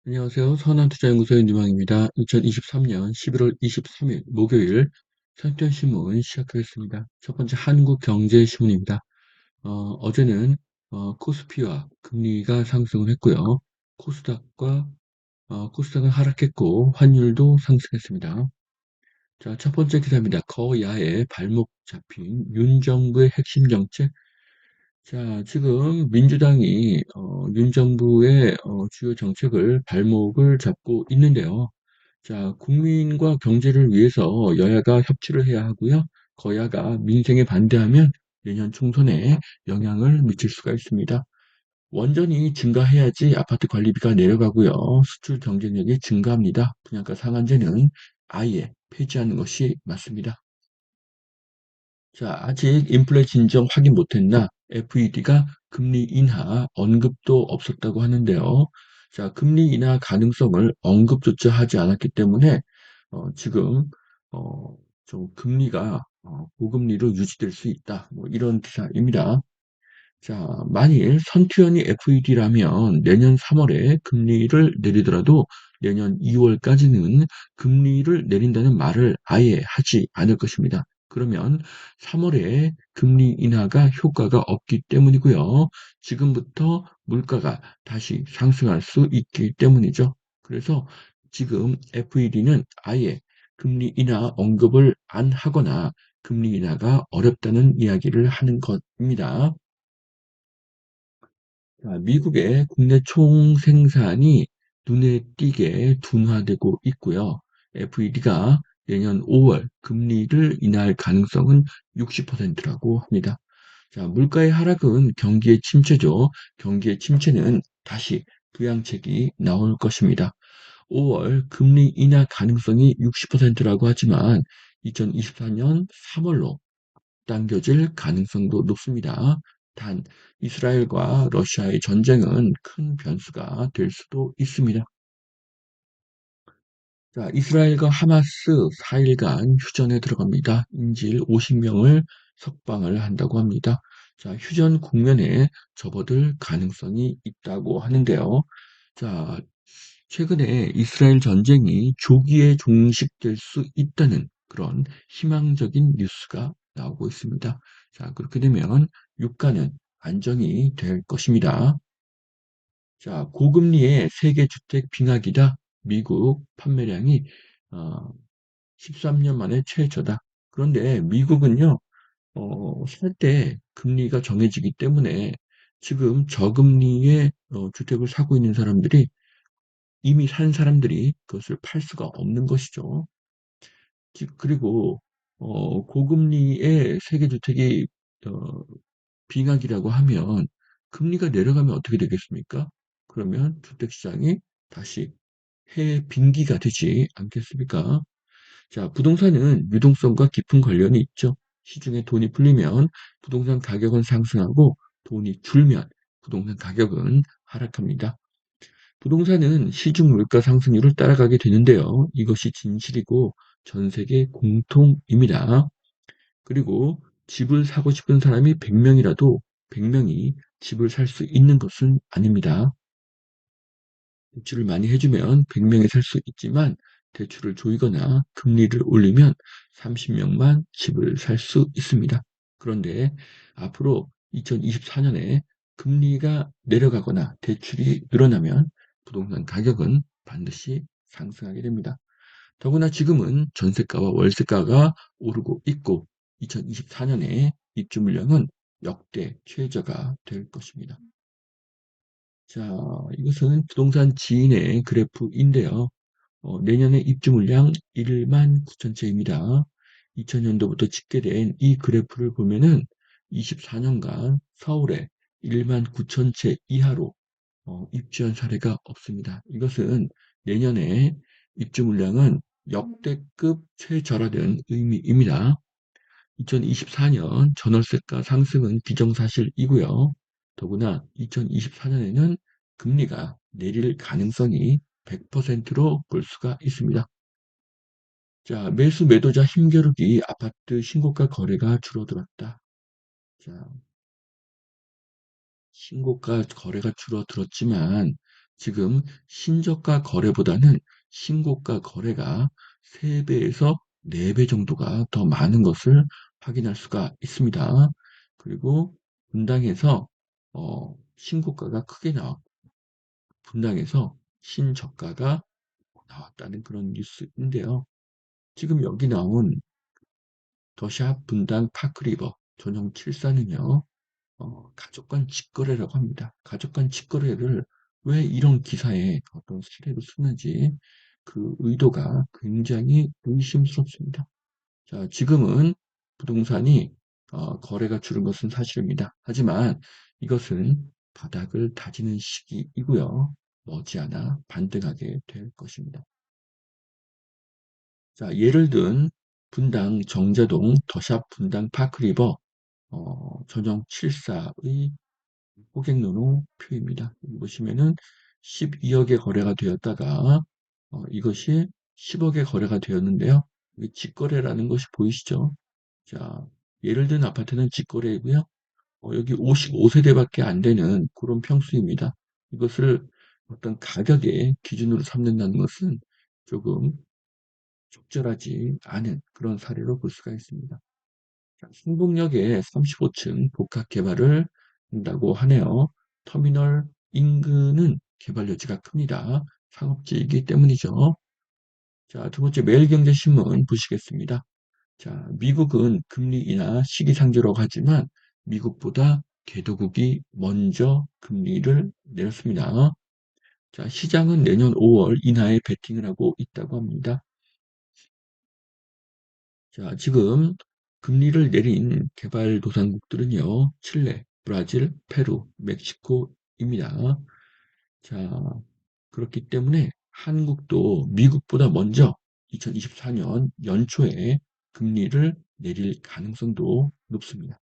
안녕하세요. 선한투자연구소의 유망입니다. 2023년 11월 23일 목요일 산케신문 시작하겠습니다. 첫 번째 한국경제신문입니다. 어제는 코스피와 금리가 상승을 했고요. 코스닥은 하락했고 환율도 상승했습니다. 자, 첫 번째 기사입니다. 거야의 발목 잡힌 윤 정부의 핵심 정책. 자, 지금 민주당이 윤 정부의 주요 정책을 발목을 잡고 있는데요. 자, 국민과 경제를 위해서 여야가 협치를 해야 하고요. 거야가 민생에 반대하면 내년 총선에 영향을 미칠 수가 있습니다. 원전이 증가해야지 아파트 관리비가 내려가고요. 수출 경쟁력이 증가합니다. 분양가 상한제는 아예 폐지하는 것이 맞습니다. 자, 아직 인플레 진정 확인 못했나? FED가 금리 인하 언급도 없었다고 하는데요. 자, 금리 인하 가능성을 언급조차 하지 않았기 때문에 지금 어, 좀 금리가 고금리로 유지될 수 있다. 뭐 이런 기사입니다. 자, 만일 선투연이 FED라면 내년 3월에 금리를 내리더라도 내년 2월까지는 금리를 내린다는 말을 아예 하지 않을 것입니다. 그러면 3월에 금리 인하가 효과가 없기 때문이고요. 지금부터 물가가 다시 상승할 수 있기 때문이죠. 그래서 지금 FED는 아예 금리 인하 언급을 안 하거나 금리 인하가 어렵다는 이야기를 하는 것입니다. 자, 미국의 국내 총생산이 눈에 띄게 둔화되고 있고요. FED가 내년 5월 금리를 인하할 가능성은 60%라고 합니다. 자, 물가의 하락은 경기의 침체죠. 경기의 침체는 다시 부양책이 나올 것입니다. 5월 금리 인하 가능성이 60%라고 하지만 2024년 3월로 당겨질 가능성도 높습니다. 단, 이스라엘과 러시아의 전쟁은 큰 변수가 될 수도 있습니다. 자, 이스라엘과 하마스 4일간 휴전에 들어갑니다. 인질 50명을 석방을 한다고 합니다. 자, 휴전 국면에 접어들 가능성이 있다고 하는데요. 자, 최근에 이스라엘 전쟁이 조기에 종식될 수 있다는 그런 희망적인 뉴스가 나오고 있습니다. 자, 그렇게 되면 유가는 안정이 될 것입니다. 자, 고금리의 세계 주택 빙하기다. 미국 판매량이 13년 만에 최저다. 그런데 미국은요, 살 때 금리가 정해지기 때문에 지금 저금리의 주택을 사고 있는 사람들이 이미 산 사람들이 그것을 팔 수가 없는 것이죠. 그리고 고금리의 세계 주택이 어, 빙하기라고 하면 금리가 내려가면 어떻게 되겠습니까? 그러면 주택시장이 다시 해빙기가 되지 않겠습니까? 자, 부동산은 유동성과 깊은 관련이 있죠. 시중에 돈이 풀리면 부동산 가격은 상승하고 돈이 줄면 부동산 가격은 하락합니다. 부동산은 시중 물가 상승률을 따라가게 되는데요. 이것이 진실이고 전 세계 공통입니다. 그리고 집을 사고 싶은 사람이 100명이라도 100명이 집을 살 수 있는 것은 아닙니다. 대출을 많이 해주면 100명이 살 수 있지만 대출을 조이거나 금리를 올리면 30명만 집을 살 수 있습니다. 그런데 앞으로 2024년에 금리가 내려가거나 대출이 늘어나면 부동산 가격은 반드시 상승하게 됩니다. 더구나 지금은 전세가와 월세가가 오르고 있고 2024년에 입주 물량은 역대 최저가 될 것입니다. 자, 이것은 부동산 지인의 그래프인데요. 내년에 입주 물량 1만 9천 채입니다. 2000년도부터 집계된 이 그래프를 보면은 24년간 서울에 1만 9천 채 이하로 입주한 사례가 없습니다. 이것은 내년에 입주 물량은 역대급 최저라는 의미입니다. 2024년 전월세가 상승은 기정사실이고요. 더구나 2024년에는 금리가 내릴 가능성이 100%로 볼 수가 있습니다. 자, 매수 매도자 힘겨루기 아파트 신고가 거래가 줄어들었다. 자, 신고가 거래가 줄어들었지만 지금 신저가 거래보다는 신고가 거래가 3배에서 4배 정도가 더 많은 것을 확인할 수가 있습니다. 그리고 분당에서 신고가가 크게 나왔고 분당에서 신저가가 나왔다는 그런 뉴스인데요. 지금 여기 나온 더샵 분당 파크리버 전용 74는요. 가족 간 직거래라고 합니다. 가족 간 직거래를 왜 이런 기사에 어떤 사례로 쓰는지 그 의도가 굉장히 의심스럽습니다. 자, 지금은 부동산이 거래가 줄은 것은 사실입니다. 하지만 이것은 바닥을 다지는 시기이고요. 머지않아 반등하게 될 것입니다. 자, 예를 든 분당 정자동 더샵 분당 파크리버 전용 74의 고객노노 표입니다. 여기 보시면은 12억에 거래가 되었다가 이것이 10억에 거래가 되었는데요. 여기 직거래라는 것이 보이시죠? 자, 예를 든 아파트는 직거래이고요. 여기 55세대밖에 안 되는 그런 평수입니다. 이것을 어떤 가격의 기준으로 삼는다는 것은 조금 적절하지 않은 그런 사례로 볼 수가 있습니다. 자, 승복역에 35층 복합 개발을 한다고 하네요. 터미널 인근은 개발 여지가 큽니다. 상업지이기 때문이죠. 자, 두 번째 매일경제신문 보시겠습니다. 자, 미국은 금리 인하 시기상조라고 하지만 미국보다 개도국이 먼저 금리를 내렸습니다. 자, 시장은 내년 5월 인하에 베팅을 하고 있다고 합니다. 자, 지금 금리를 내린 개발도상국들은요, 칠레, 브라질, 페루, 멕시코입니다. 자, 그렇기 때문에 한국도 미국보다 먼저 2024년 연초에 금리를 내릴 가능성도 높습니다.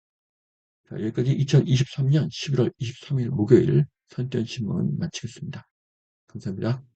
자, 여기까지 2023년 11월 23일 목요일 선대연신문 마치겠습니다. 감사합니다.